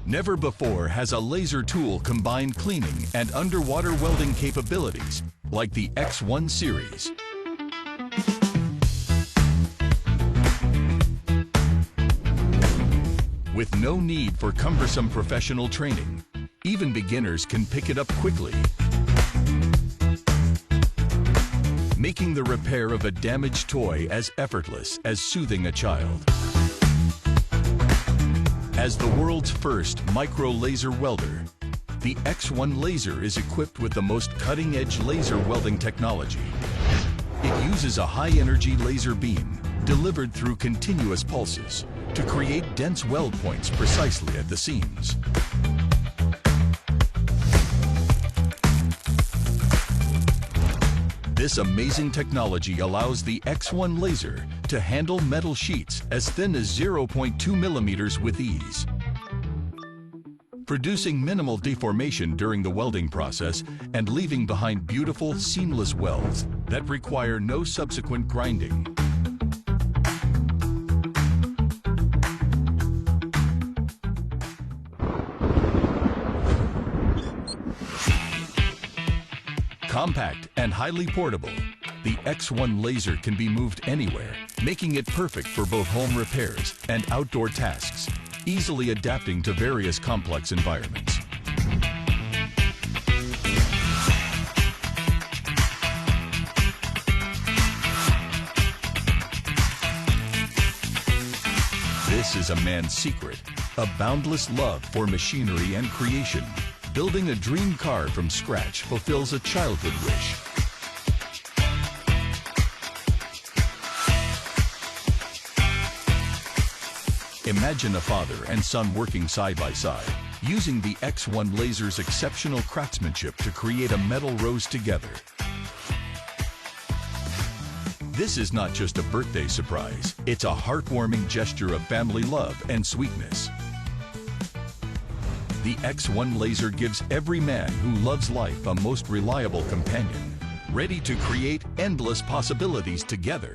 Never before has a laser tool combined cleaning and underwater welding capabilities like the X1 series. With no need for cumbersome professional training, even beginners can pick it up quickly, making the repair of a damaged toy as effortless as soothing a child. As the world's first micro-laser welder, the X1 laser is equipped with the most cutting-edge laser welding technology. It uses a high-energy laser beam delivered through continuous pulses to create dense weld points precisely at the seams. This amazing technology allows the X1 laser to handle metal sheets as thin as 0.2 millimeters with ease, producing minimal deformation during the welding process and leaving behind beautiful, seamless welds that require no subsequent grinding. Compact and highly portable, the X1 laser can be moved anywhere, making it perfect for both home repairs and outdoor tasks, easily adapting to various complex environments. This is a man's secret, a boundless love for machinery and creation. Building a dream car from scratch fulfills a childhood wish. Imagine a father and son working side by side, using the X1 laser's exceptional craftsmanship to create a metal rose together. This is not just a birthday surprise, it's a heartwarming gesture of family love and sweetness. The X1 laser gives every man who loves life a most reliable companion, ready to create endless possibilities together.